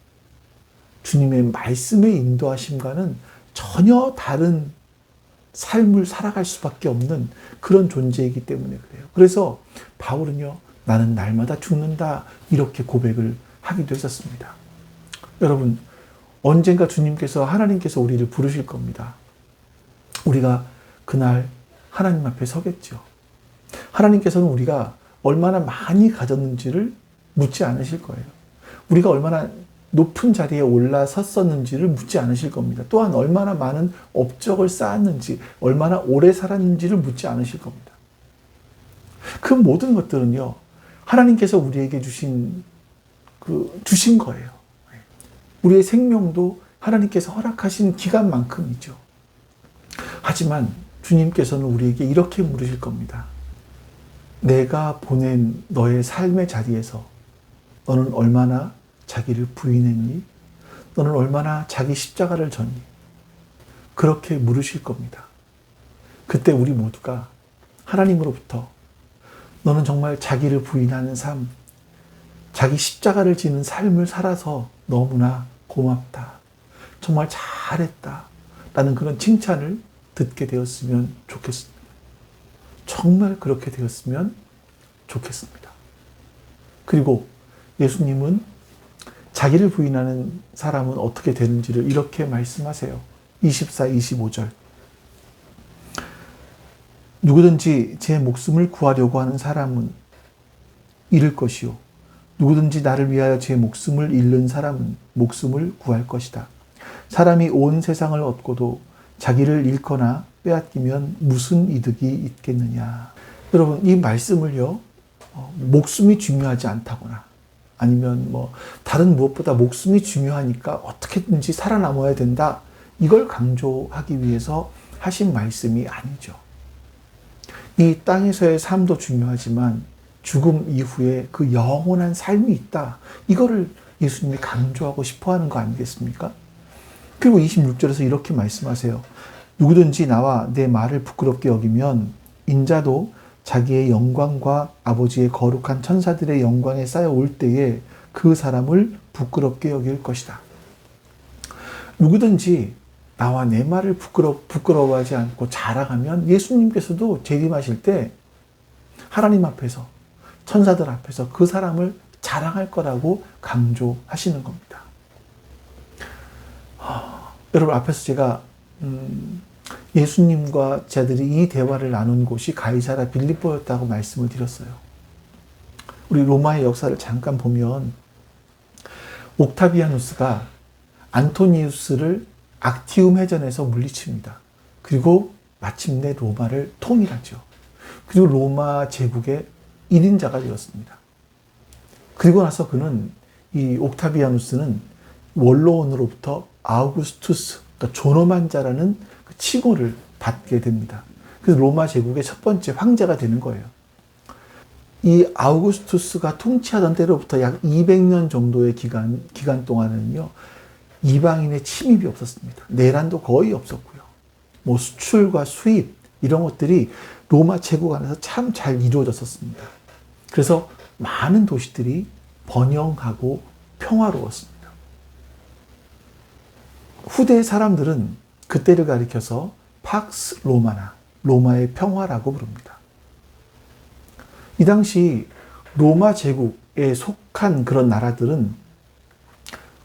주님의 말씀의 인도하심과는 전혀 다른 삶을 살아갈 수밖에 없는 그런 존재이기 때문에 그래요. 그래서 바울은요, 나는 날마다 죽는다, 이렇게 고백을 하기도 했었습니다. 여러분, 언젠가 주님께서, 하나님께서 우리를 부르실 겁니다. 우리가 그날 하나님 앞에 서겠죠. 하나님께서는 우리가 얼마나 많이 가졌는지를 묻지 않으실 거예요. 우리가 얼마나 높은 자리에 올라섰었는지를 묻지 않으실 겁니다. 또한 얼마나 많은 업적을 쌓았는지, 얼마나 오래 살았는지를 묻지 않으실 겁니다. 그 모든 것들은요, 하나님께서 우리에게 주신 거예요. 우리의 생명도 하나님께서 허락하신 기간만큼이죠. 하지만 주님께서는 우리에게 이렇게 물으실 겁니다. 내가 보낸 너의 삶의 자리에서 너는 얼마나 자기를 부인했니? 너는 얼마나 자기 십자가를 졌니? 그렇게 물으실 겁니다. 그때 우리 모두가 하나님으로부터 너는 정말 자기를 부인하는 삶, 자기 십자가를 지는 삶을 살아서 너무나 고맙다, 정말 잘했다 라는 그런 칭찬을 듣게 되었으면 좋겠습니다. 정말 그렇게 되었으면 좋겠습니다. 그리고 예수님은 자기를 부인하는 사람은 어떻게 되는지를 이렇게 말씀하세요. 24, 25절. 누구든지 제 목숨을 구하려고 하는 사람은 잃을 것이요, 누구든지 나를 위하여 제 목숨을 잃는 사람은 목숨을 구할 것이다. 사람이 온 세상을 얻고도 자기를 잃거나 빼앗기면 무슨 이득이 있겠느냐. 여러분, 이 말씀을요, 목숨이 중요하지 않다거나 아니면 다른 무엇보다 목숨이 중요하니까 어떻게든지 살아남아야 된다, 이걸 강조하기 위해서 하신 말씀이 아니죠. 이 땅에서의 삶도 중요하지만 죽음 이후에 그 영원한 삶이 있다, 이거를 예수님이 강조하고 싶어 하는 거 아니겠습니까? 그리고 26절에서 이렇게 말씀하세요. 누구든지 나와 내 말을 부끄럽게 여기면 인자도 자기의 영광과 아버지의 거룩한 천사들의 영광에 쌓여올 때에 그 사람을 부끄럽게 여길 것이다. 누구든지 나와 내 말을 부끄러워하지 않고 자랑하면 예수님께서도 재림하실 때 하나님 앞에서, 천사들 앞에서 그 사람을 자랑할 거라고 강조하시는 겁니다. 여러분, 앞에서 제가 예수님과 제자들이 이 대화를 나눈 곳이 가이사랴 빌립보였다고 말씀을 드렸어요. 우리 로마의 역사를 잠깐 보면 옥타비아누스가 안토니우스를 악티움 해전에서 물리칩니다. 그리고 마침내 로마를 통일하죠. 그리고 로마 제국의 1인자가 되었습니다. 그리고 나서 그는, 이 옥타비아누스는 원로원으로부터 아우구스투스, 그러니까 존엄한 자라는 그 칭호를 받게 됩니다. 그래서 로마 제국의 첫 번째 황제가 되는 거예요. 이 아우구스투스가 통치하던 때로부터 약 200년 정도의 기간 동안은요, 이방인의 침입이 없었습니다. 내란도 거의 없었고요. 수출과 수입, 이런 것들이 로마 제국 안에서 참 잘 이루어졌었습니다. 그래서 많은 도시들이 번영하고 평화로웠습니다. 후대의 사람들은 그때를 가리켜서 팍스 로마나, 로마의 평화라고 부릅니다. 이 당시 로마 제국에 속한 그런 나라들은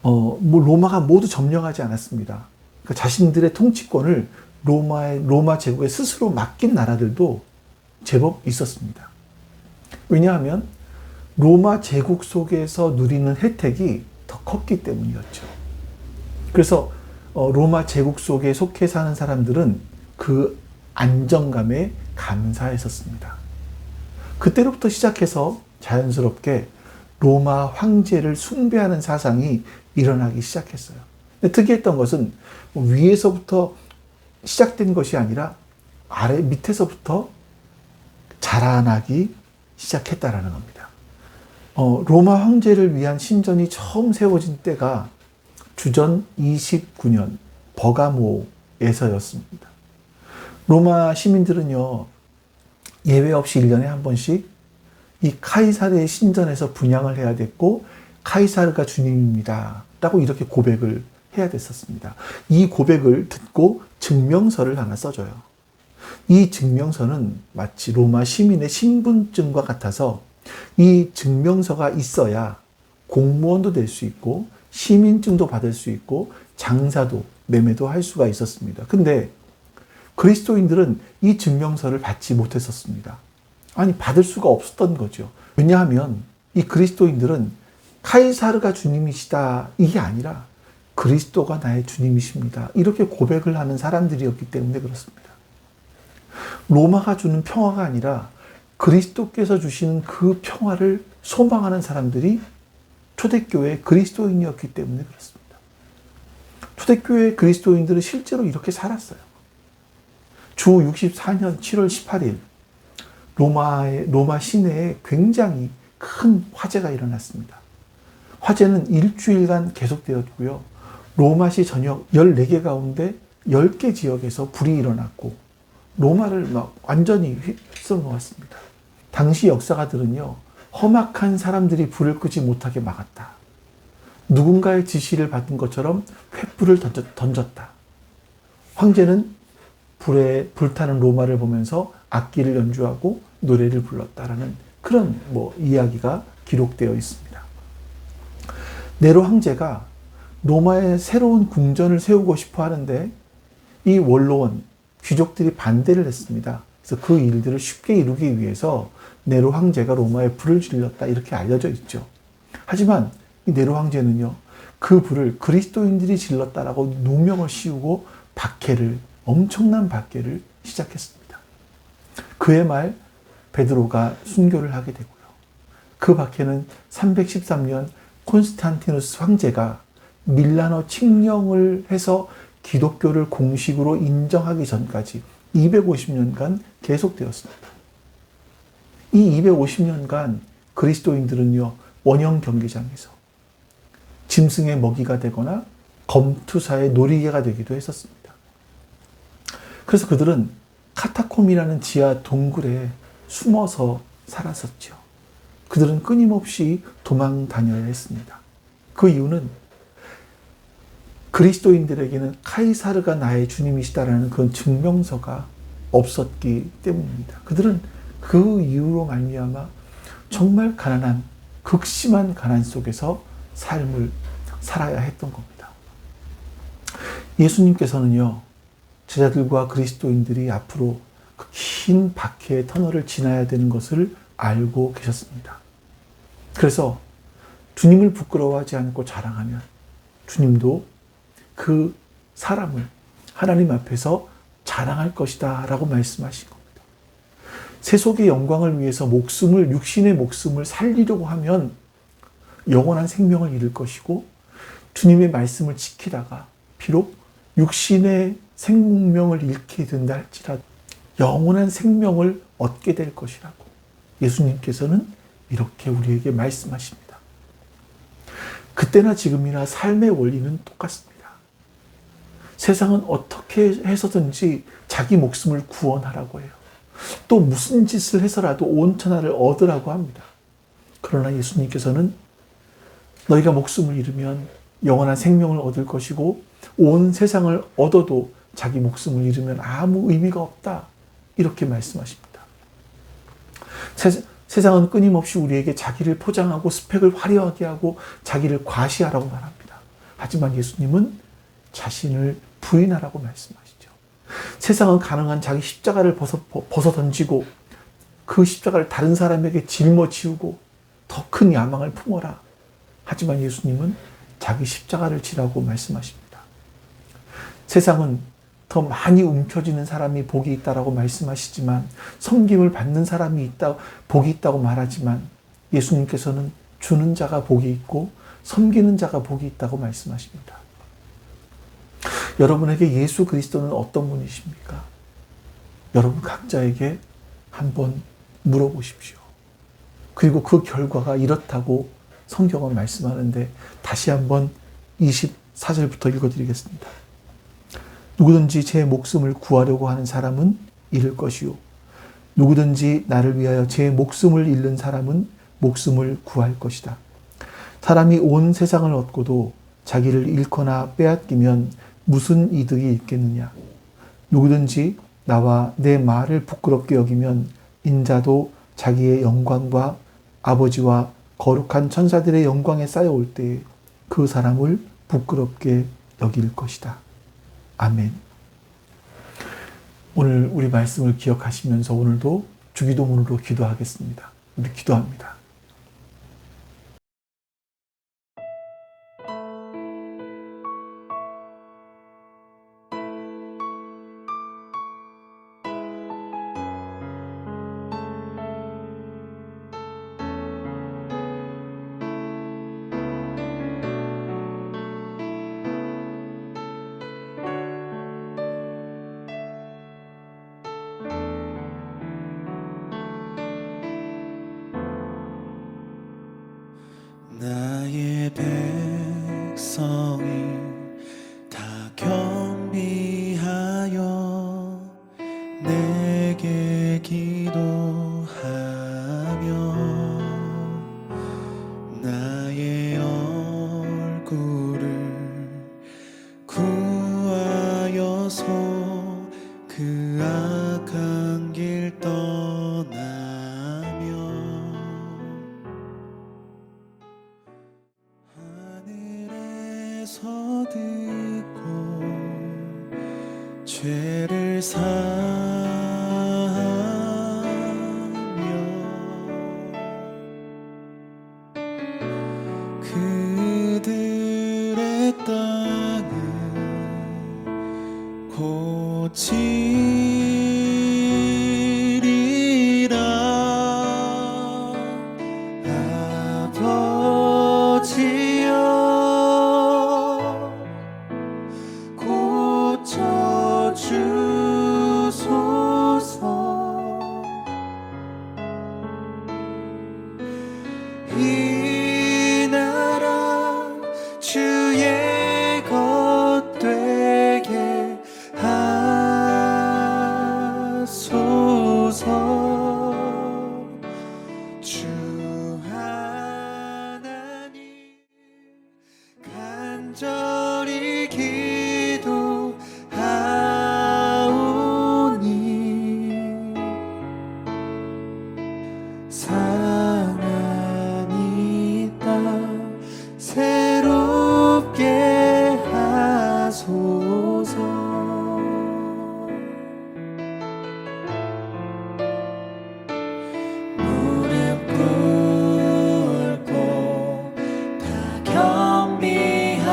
로마가 모두 점령하지 않았습니다. 그러니까 자신들의 통치권을 로마 제국에 스스로 맡긴 나라들도 제법 있었습니다. 왜냐하면 로마 제국 속에서 누리는 혜택이 더 컸기 때문이었죠. 그래서 로마 제국 속에 속해 사는 사람들은 그 안정감에 감사했었습니다. 그때로부터 시작해서 자연스럽게 로마 황제를 숭배하는 사상이 일어나기 시작했어요. 근데 특이했던 것은 위에서부터 시작된 것이 아니라 아래 밑에서부터 자라나기 시작했다라는 겁니다. 로마 황제를 위한 신전이 처음 세워진 때가 주전 29년 버가모에서였습니다. 로마 시민들은요, 예외 없이 1년에 한 번씩 이 카이사르의 신전에서 분향을 해야 됐고, 카이사르가 주님입니다 라고 이렇게 고백을 해야 됐었습니다. 이 고백을 듣고 증명서를 하나 써줘요. 이 증명서는 마치 로마 시민의 신분증과 같아서 이 증명서가 있어야 공무원도 될 수 있고 시민증도 받을 수 있고 장사도 매매도 할 수가 있었습니다. 근데 그리스도인들은 이 증명서를 받지 못했었습니다. 아니, 받을 수가 없었던 거죠. 왜냐하면 이 그리스도인들은 카이사르가 주님이시다 이게 아니라 그리스도가 나의 주님이십니다 이렇게 고백을 하는 사람들이었기 때문에 그렇습니다. 로마가 주는 평화가 아니라 그리스도께서 주시는 그 평화를 소망하는 사람들이 초대교회 그리스도인이었기 때문에 그렇습니다. 초대교회 그리스도인들은 실제로 이렇게 살았어요. 주 64년 7월 18일 로마 시내에 굉장히 큰 화재가 일어났습니다. 화재는 일주일간 계속되었고요. 로마시 전역 14개 가운데 10개 지역에서 불이 일어났고 로마를 막 완전히 휩쓸어 놓았습니다. 당시 역사가들은요, 험악한 사람들이 불을 끄지 못하게 막았다. 누군가의 지시를 받은 것처럼 횃불을 던졌다. 황제는 불에 불타는 로마를 보면서 악기를 연주하고 노래를 불렀다라는 그런 이야기가 기록되어 있습니다. 네로 황제가 로마에 새로운 궁전을 세우고 싶어 하는데 이 원로원, 귀족들이 반대를 했습니다. 그래서 그 일들을 쉽게 이루기 위해서 네로 황제가 로마에 불을 질렀다 이렇게 알려져 있죠. 하지만 이 네로 황제는요, 그 불을 그리스도인들이 질렀다라고 누명을 씌우고 엄청난 박해를 시작했습니다. 그해 말 베드로가 순교를 하게 되고요. 그 박해는 313년 콘스탄티누스 황제가 밀라노 칙령을 해서 기독교를 공식으로 인정하기 전까지 250년간 계속되었습니다. 이 250년간 그리스도인들은요, 원형 경기장에서 짐승의 먹이가 되거나 검투사의 놀이개가 되기도 했었습니다. 그래서 그들은 카타콤이라는 지하 동굴에 숨어서 살았었죠. 그들은 끊임없이 도망 다녀야 했습니다. 그 이유는 그리스도인들에게는 카이사르가 나의 주님이시다라는 그런 증명서가 없었기 때문입니다. 그들은 그 이유로 말미암아 정말 가난한, 극심한 가난 속에서 삶을 살아야 했던 겁니다. 예수님께서는요, 제자들과 그리스도인들이 앞으로 그 긴 박해의 터널을 지나야 되는 것을 알고 계셨습니다. 그래서 주님을 부끄러워하지 않고 자랑하면 주님도 그 사람을 하나님 앞에서 자랑할 것이다 라고 말씀하신 겁니다. 세속의 영광을 위해서 육신의 목숨을 살리려고 하면 영원한 생명을 잃을 것이고, 주님의 말씀을 지키다가 비록 육신의 생명을 잃게 된다 할지라도 영원한 생명을 얻게 될 것이라고 예수님께서는 이렇게 우리에게 말씀하십니다. 그때나 지금이나 삶의 원리는 똑같습니다. 세상은 어떻게 해서든지 자기 목숨을 구원하라고 해요. 또 무슨 짓을 해서라도 온 천하를 얻으라고 합니다. 그러나 예수님께서는 너희가 목숨을 잃으면 영원한 생명을 얻을 것이고, 온 세상을 얻어도 자기 목숨을 잃으면 아무 의미가 없다, 이렇게 말씀하십니다. 세상은 끊임없이 우리에게 자기를 포장하고 스펙을 화려하게 하고 자기를 과시하라고 말합니다. 하지만 예수님은 자신을 부인하라고 말씀하시죠. 세상은 가능한 자기 십자가를 벗어 던지고 그 십자가를 다른 사람에게 짊어지우고 더 큰 야망을 품어라. 하지만 예수님은 자기 십자가를 지라고 말씀하십니다. 세상은 더 많이 움켜쥐는 사람이 복이 있다라고 말씀하시지만, 섬김을 받는 사람이 있다, 복이 있다고 말하지만, 예수님께서는 주는 자가 복이 있고 섬기는 자가 복이 있다고 말씀하십니다. 여러분에게 예수 그리스도는 어떤 분이십니까? 여러분 각자에게 한번 물어보십시오. 그리고 그 결과가 이렇다고 성경은 말씀하는데, 다시 한번 24절부터 읽어드리겠습니다. 누구든지 제 목숨을 구하려고 하는 사람은 잃을 것이요, 누구든지 나를 위하여 제 목숨을 잃는 사람은 목숨을 구할 것이다. 사람이 온 세상을 얻고도 자기를 잃거나 빼앗기면 무슨 이득이 있겠느냐. 누구든지 나와 내 말을 부끄럽게 여기면 인자도 자기의 영광과 아버지와 거룩한 천사들의 영광에 쌓여올 때에 그 사람을 부끄럽게 여길 것이다. 아멘. 오늘 우리 말씀을 기억하시면서 오늘도 주기도문으로 기도하겠습니다. 우리 기도합니다. 나의 백성이 다 겸비하여 내게 기도하며 나의 얼굴을 구하여서 그 악한 길 떠나며 하늘에서 듣고 죄를 사하며 그들의 땅을 고치리라. 아버지여 고쳐주소서. 이 나라 주의 것 되게 하소서. 주 하나님 간절히 기도하오니 상한 이 땅 새롭게 하소서. 무릎 꿇고 다 겸비하여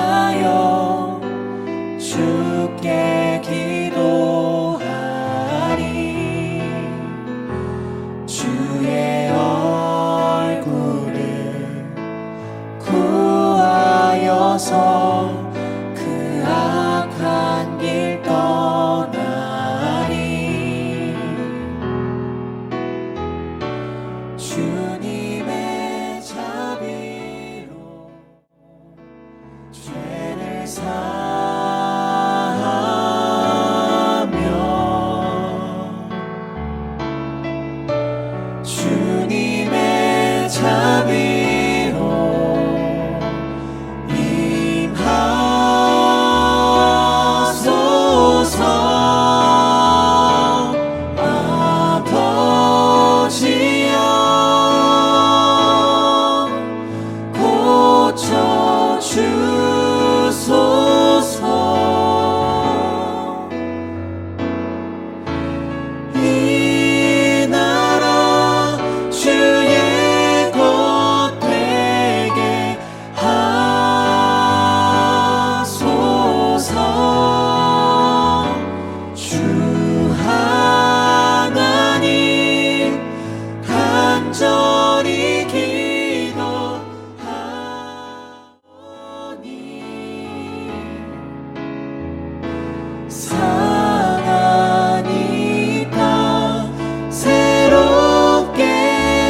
상한 이 땅 새롭게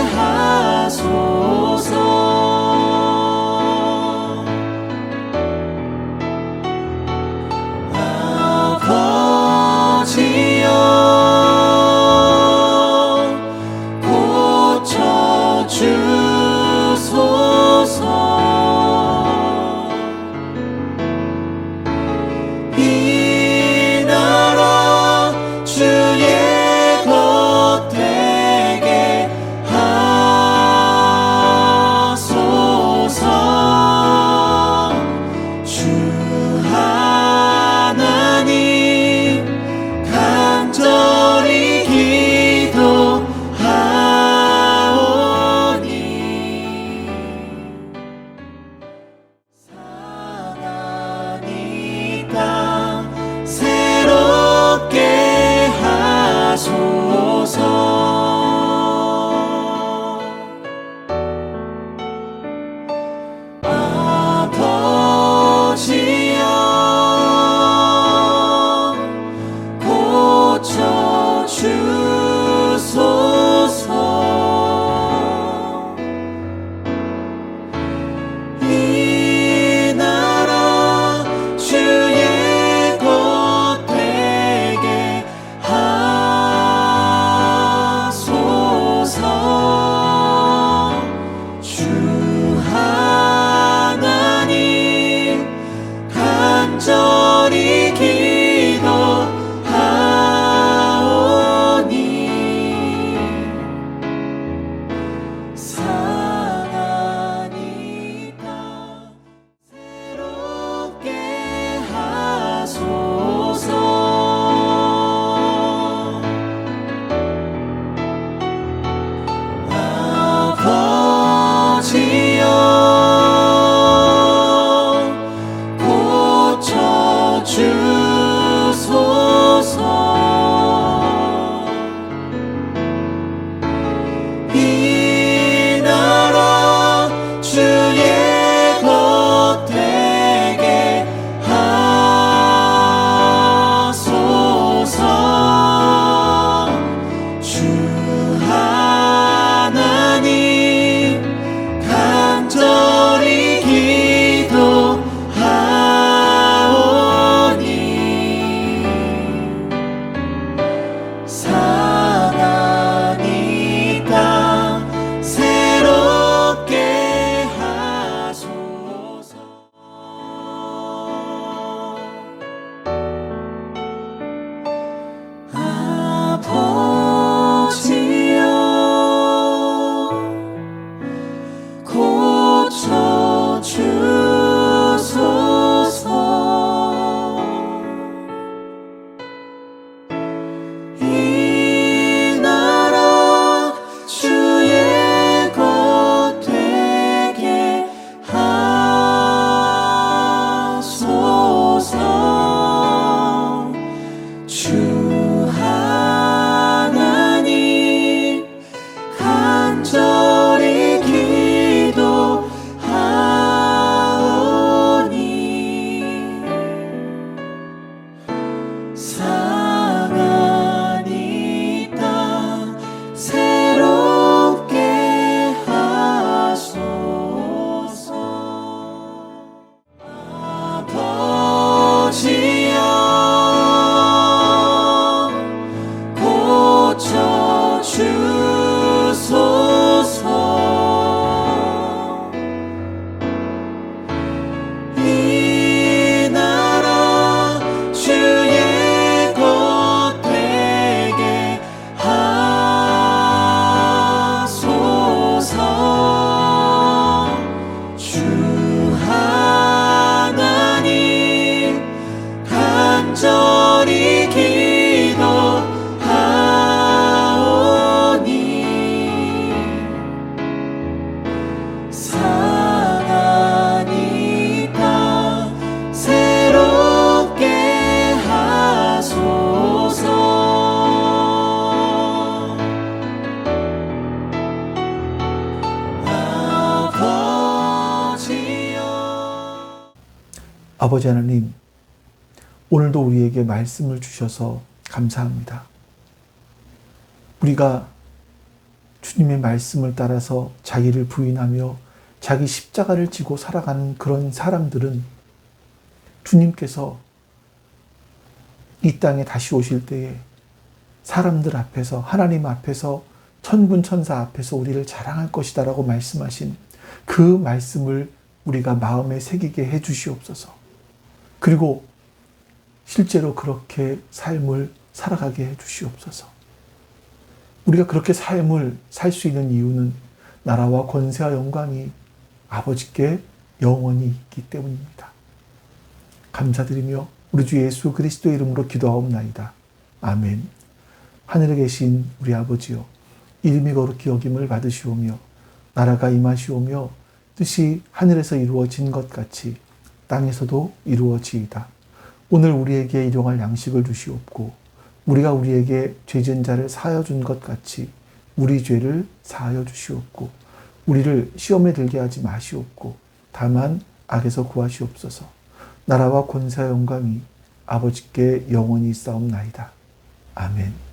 하소서. 아버지 하나님, 오늘도 우리에게 말씀을 주셔서 감사합니다. 우리가 주님의 말씀을 따라서 자기를 부인하며 자기 십자가를 지고 살아가는 그런 사람들은 주님께서 이 땅에 다시 오실 때에 사람들 앞에서, 하나님 앞에서, 천군 천사 앞에서 우리를 자랑할 것이다 라고 말씀하신 그 말씀을 우리가 마음에 새기게 해 주시옵소서. 그리고 실제로 그렇게 삶을 살아가게 해 주시옵소서. 우리가 그렇게 삶을 살 수 있는 이유는 나라와 권세와 영광이 아버지께 영원히 있기 때문입니다. 감사드리며 우리 주 예수 그리스도의 이름으로 기도하옵나이다. 아멘. 하늘에 계신 우리 아버지여, 이름이 거룩히 여김을 받으시오며 나라가 임하시오며 뜻이 하늘에서 이루어진 것 같이 땅에서도 이루어지이다. 오늘 우리에게 일용할 양식을 주시옵고 우리가 우리에게 죄진 자를 사하여 준 것 같이 우리 죄를 사하여 주시옵고 우리를 시험에 들게 하지 마시옵고 다만 악에서 구하시옵소서. 나라와 권세와 영광이 아버지께 영원히 있사옵나이다. 아멘.